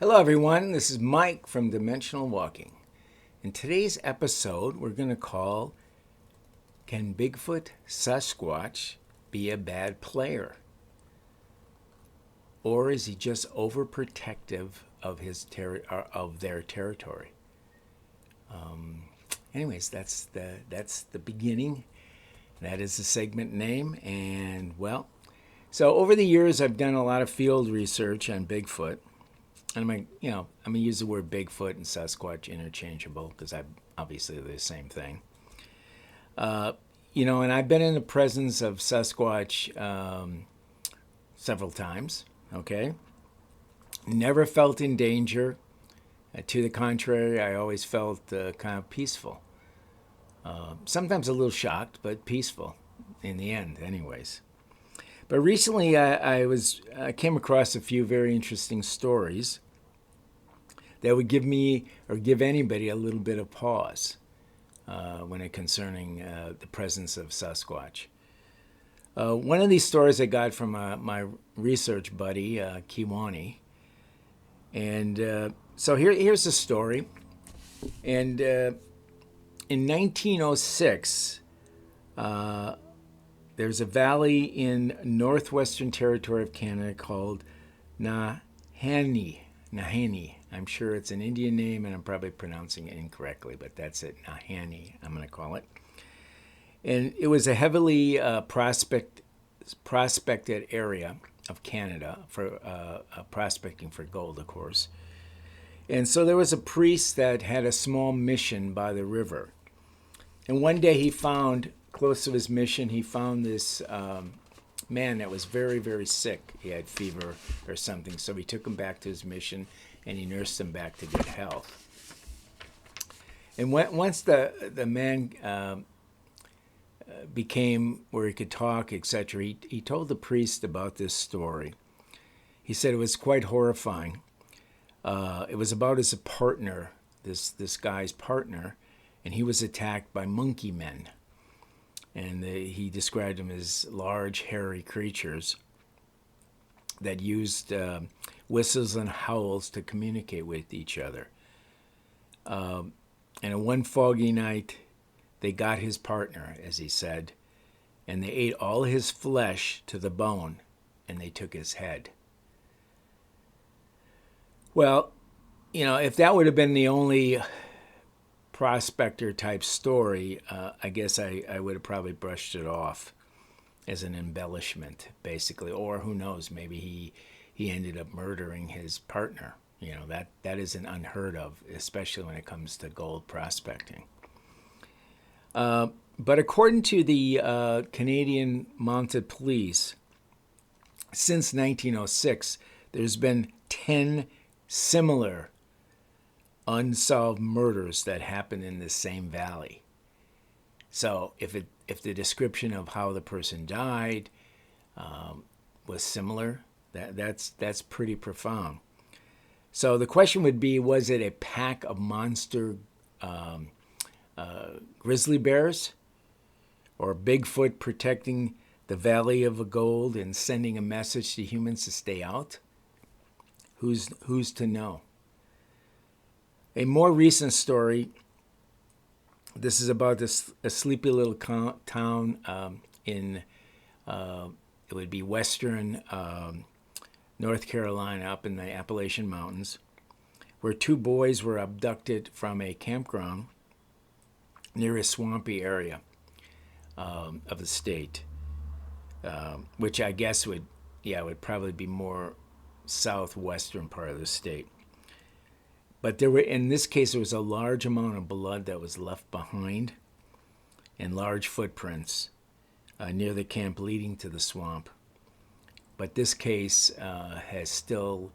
Hello, everyone. This is Mike from Dimensional Walking. In today's episode, we're going to call Can Bigfoot Sasquatch be a bad player? Or is he just overprotective of their territory? Anyways, that's the beginning. That is the segment name. And well, so over the years, I've done a lot of field research on Bigfoot. And I'm gonna use the word Bigfoot and Sasquatch interchangeable because obviously they're the same thing. And I've been in the presence of Sasquatch several times. Okay, never felt in danger. To the contrary, I always felt kind of peaceful. Sometimes a little shocked, but peaceful in the end, anyways. But recently, I came across a few very interesting stories that would give me or give anybody a little bit of pause when it concerning the presence of Sasquatch. One of these stories I got from my research buddy, Kiwani. And so here's the story. And in 1906, there's a valley in northwestern territory of Canada called Nahanni. I'm sure it's an Indian name, and I'm probably pronouncing it incorrectly, but that's it. Nahanni, I'm going to call it. And it was a heavily prospected area of Canada for prospecting for gold, of course. And so there was a priest that had a small mission by the river. And one day he found, close to his mission, he found this man that was very, very sick. He had fever or something. So he took him back to his mission and he nursed him back to good health. And once the man became where he could talk, etc., he told the priest about this story. He said it was quite horrifying. It was about his partner, this guy's partner, and he was attacked by monkey men. And he described them as large, hairy creatures that used whistles and howls to communicate with each other. And on one foggy night, they got his partner, as he said, and they ate all his flesh to the bone, and they took his head. Well, if that would have been the only prospector type story, I guess I would have probably brushed it off as an embellishment, basically. Or who knows, maybe he ended up murdering his partner. That isn't unheard of, especially when it comes to gold prospecting. But according to the Canadian Mounted Police, since 1906, there's been 10 similar unsolved murders that happened in the same valley. So if the description of how the person died was similar, that's pretty profound. So the question would be, was it a pack of monster grizzly bears, or Bigfoot protecting the Valley of the Gold and sending a message to humans to stay out? Who's to know? A more recent story. This is about a sleepy little town in it would be western North Carolina, up in the Appalachian Mountains, where two boys were abducted from a campground near a swampy area of the state, which I guess would probably be more southwestern part of the state. But in this case, there was a large amount of blood that was left behind and large footprints near the camp leading to the swamp. But this case has still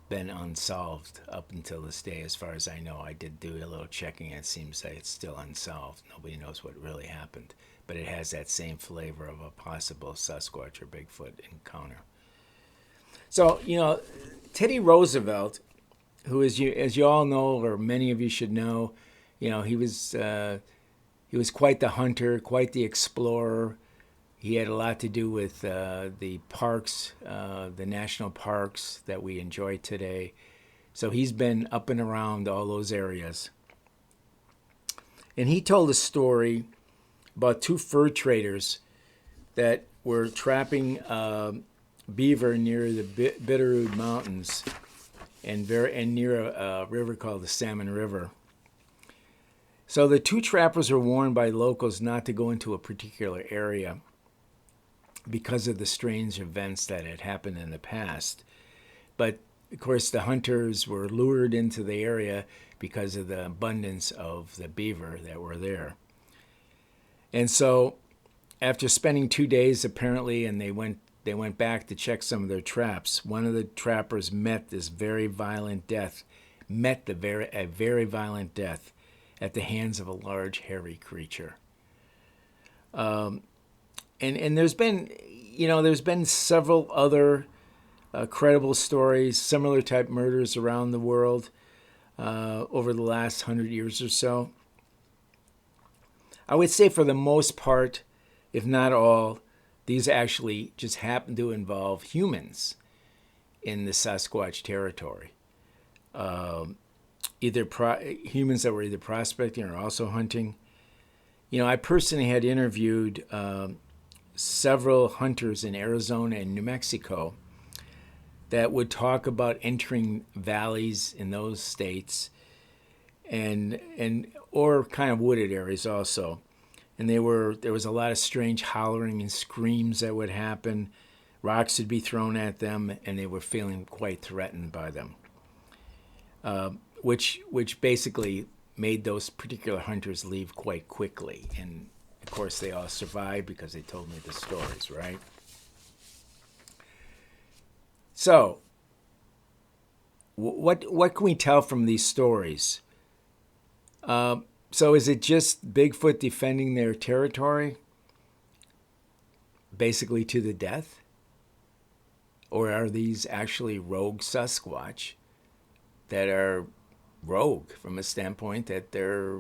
been unsolved up until this day, as far as I know. I did do a little checking, and it seems that it's still unsolved. Nobody knows what really happened, but it has that same flavor of a possible Sasquatch or Bigfoot encounter. So, Teddy Roosevelt, who as you all know, or many of you should know, he was quite the hunter, quite the explorer. He had a lot to do with the parks, the national parks that we enjoy today. So he's been up and around all those areas. And he told a story about two fur traders that were trapping beaver near the Bitterroot Mountains and near a river called the Salmon River. So the two trappers were warned by locals not to go into a particular area because of the strange events that had happened in the past. But, of course, the hunters were lured into the area because of the abundance of the beaver that were there. And so after spending 2 days, apparently, and they went back to check some of their traps, one of the trappers met a very violent death at the hands of a large hairy creature. And there's been several other credible stories, similar type murders around the world over the last 100 years or so. I would say for the most part, if not all, these actually just happen to involve humans in the Sasquatch territory. Humans that were either prospecting or also hunting. I personally had interviewed several hunters in Arizona and New Mexico that would talk about entering valleys in those states or kind of wooded areas also. And there was a lot of strange hollering and screams that would happen. Rocks would be thrown at them, and they were feeling quite threatened by them, which basically made those particular hunters leave quite quickly. And, of course, they all survived because they told me the stories, right? So, what can we tell from these stories? So is it just Bigfoot defending their territory, basically to the death? Or are these actually rogue Sasquatch that are rogue from a standpoint that they're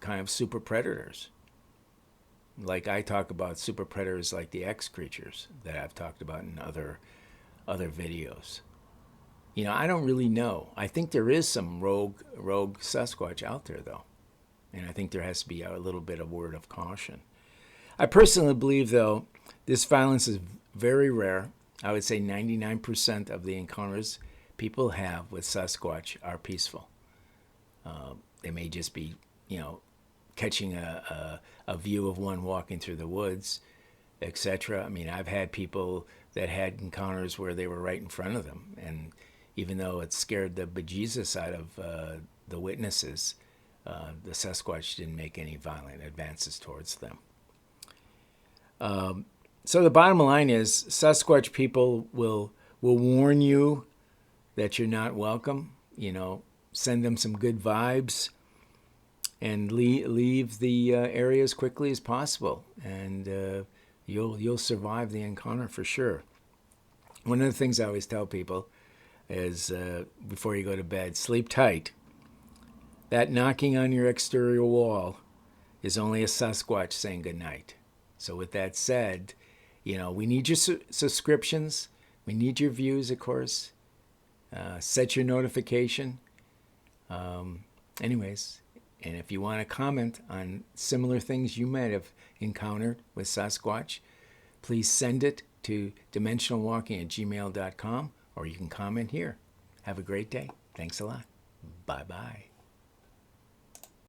kind of super predators? Like I talk about super predators like the X creatures that I've talked about in other videos. I don't really know. I think there is some rogue Sasquatch out there, though. And I think there has to be a little bit of word of caution. I personally believe, though, this violence is very rare. I would say 99% of the encounters people have with Sasquatch are peaceful. They may just be, catching a view of one walking through the woods, etc. I mean, I've had people that had encounters where they were right in front of them. And even though it scared the bejesus out of the witnesses, the Sasquatch didn't make any violent advances towards them. So the bottom line is Sasquatch people will warn you that you're not welcome. Send them some good vibes and leave the area as quickly as possible, and you'll survive the encounter for sure. One of the things I always tell people is before you go to bed, sleep tight. That knocking on your exterior wall is only a Sasquatch saying goodnight. So with that said, we need your subscriptions. We need your views, of course. Set your notification. Anyways, and if you want to comment on similar things you might have encountered with Sasquatch, please send it to dimensionalwalking@gmail.com, or you can comment here. Have a great day. Thanks a lot. Bye-bye.